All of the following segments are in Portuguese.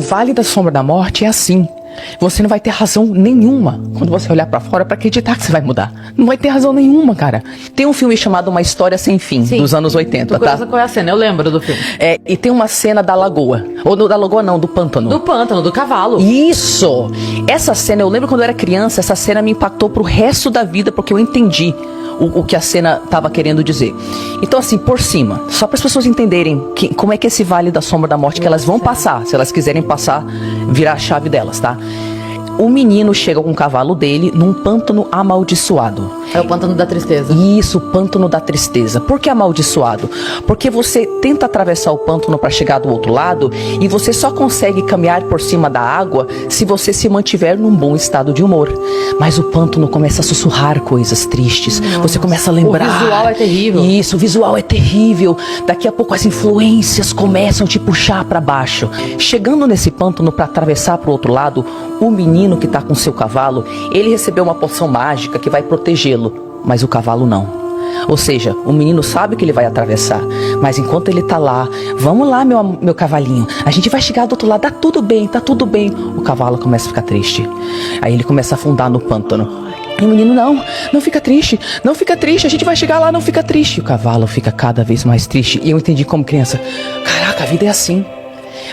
Vale da Sombra da Morte é assim. Você não vai ter razão nenhuma quando você olhar pra fora pra acreditar que você vai mudar. Não vai ter razão nenhuma, cara. Tem um filme chamado Uma História Sem Fim, Sim. dos anos 80, tá? Qual é a cena? Eu lembro do filme. E tem uma cena da lagoa. Ou da lagoa não, do pântano. Do pântano, do cavalo. Isso! Essa cena, eu lembro quando eu era criança, essa cena me impactou pro resto da vida, porque eu entendi o que a cena tava querendo dizer. Então, assim, por cima, só para as pessoas entenderem como é que é esse Vale da Sombra da Morte, que elas vão passar, se elas quiserem passar, virar a chave delas, tá? O menino chega com o cavalo dele num pântano amaldiçoado. É o pântano da tristeza. Isso, o pântano da tristeza. Por que amaldiçoado? Porque você tenta atravessar o pântano para chegar do outro lado e você só consegue caminhar por cima da água se você se mantiver num bom estado de humor. Mas o pântano começa a sussurrar coisas tristes. Nossa. Você começa a lembrar. O visual é terrível. Isso, o visual é terrível. Daqui a pouco as influências começam a te puxar para baixo. Chegando nesse pântano para atravessar para o outro lado, o menino que tá com seu cavalo, ele recebeu uma poção mágica que vai protegê-lo, mas o cavalo não. Ou seja, o menino sabe que ele vai atravessar, mas enquanto ele tá lá, vamos lá meu cavalinho, a gente vai chegar do outro lado, tá tudo bem, o cavalo começa a ficar triste. Aí ele começa a afundar no pântano. E o menino, não fica triste, a gente vai chegar lá, não fica triste. E o cavalo fica cada vez mais triste. E eu entendi como criança, caraca, a vida é assim.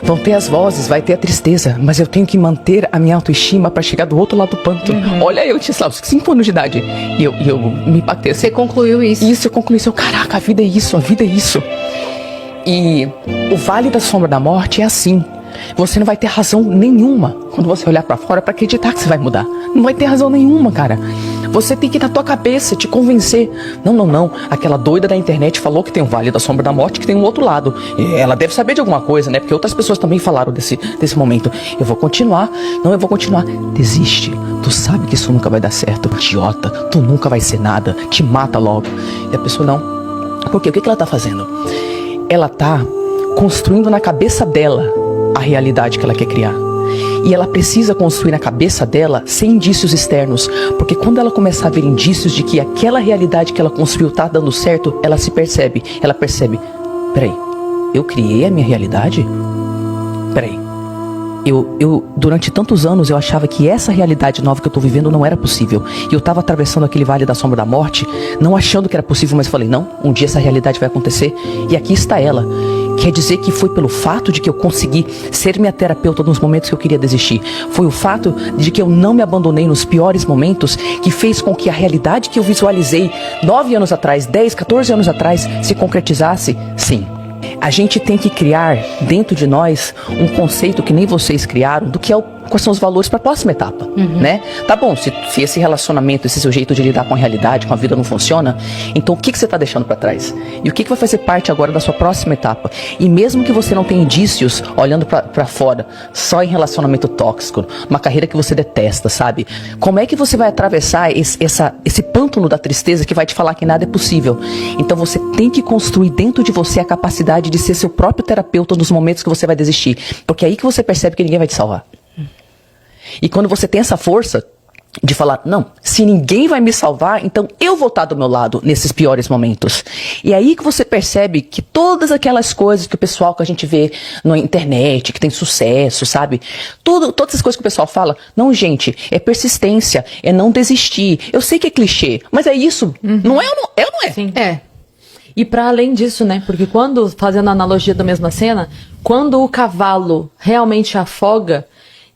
Vão ter as vozes, vai ter a tristeza, mas eu tenho que manter a minha autoestima pra chegar do outro lado do pântano. Olha, eu tinha 5 anos de idade e eu me impactei. Você concluiu isso? Isso, eu concluí isso. Caraca, a vida é isso. E o Vale da Sombra da Morte é assim. Você não vai ter razão nenhuma quando você olhar pra fora pra acreditar que você vai mudar. Não vai ter razão nenhuma, cara. Você tem que ir na tua cabeça, te convencer. Não. Aquela doida da internet falou que tem um Vale da Sombra da Morte, que tem um outro lado. E ela deve saber de alguma coisa, né? Porque outras pessoas também falaram desse momento. Eu vou continuar. Desiste. Tu sabe que isso nunca vai dar certo. Idiota. Tu nunca vai ser nada. Te mata logo. E a pessoa não. Por quê? O que ela tá fazendo? Ela tá construindo na cabeça dela a realidade que ela quer criar. E ela precisa construir na cabeça dela sem indícios externos. Porque quando ela começar a ver indícios de que aquela realidade que ela construiu tá dando certo, ela percebe, peraí, eu criei a minha realidade? Peraí, eu durante tantos anos eu achava que essa realidade nova que eu tô vivendo não era possível. E eu tava atravessando aquele Vale da Sombra da Morte, não achando que era possível, mas falei, não, um dia essa realidade vai acontecer. E aqui está ela. Quer dizer que foi pelo fato de que eu consegui ser minha terapeuta nos momentos que eu queria desistir. Foi o fato de que eu não me abandonei nos piores momentos que fez com que a realidade que eu visualizei 9 anos atrás, 10, 14 anos atrás, se concretizasse? Sim. A gente tem que criar dentro de nós um conceito que nem vocês criaram do que é quais são os valores para a próxima etapa, né? Tá bom, se esse relacionamento, esse seu jeito de lidar com a realidade, com a vida não funciona, então o que você tá deixando para trás? E o que vai fazer parte agora da sua próxima etapa? E mesmo que você não tenha indícios olhando para fora, só em relacionamento tóxico, uma carreira que você detesta, sabe? Como é que você vai atravessar esse pântano da tristeza que vai te falar que nada é possível? Então você tem que construir dentro de você a capacidade de ser seu próprio terapeuta nos momentos que você vai desistir. Porque é aí que você percebe que ninguém vai te salvar. E quando você tem essa força de falar, não, se ninguém vai me salvar, então eu vou estar do meu lado nesses piores momentos. E aí que você percebe que todas aquelas coisas que o pessoal que a gente vê na internet, que tem sucesso, sabe? Todas essas coisas que o pessoal fala, não, gente, é persistência, é não desistir. Eu sei que é clichê, mas é isso. Não é ou não é? Sim. É. E para além disso, né? Porque quando, fazendo a analogia da mesma cena, quando o cavalo realmente afoga,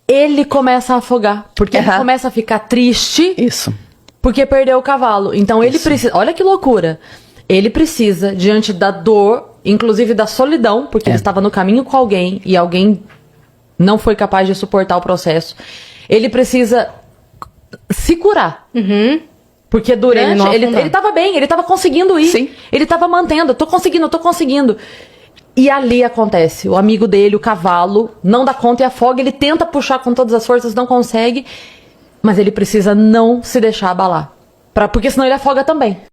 ele começa a afogar, porque ele começa a ficar triste. Isso. Porque perdeu o cavalo. Então ele precisa, olha que loucura. Ele precisa, diante da dor, inclusive da solidão, porque ele estava no caminho com alguém e alguém não foi capaz de suportar o processo. Ele precisa se curar. Porque durante... Ele tava bem, ele tava conseguindo ir. Sim. Ele tava mantendo, tô conseguindo. E ali acontece, o amigo dele, o cavalo, não dá conta e afoga, ele tenta puxar com todas as forças, não consegue, mas ele precisa não se deixar abalar, porque senão ele afoga também.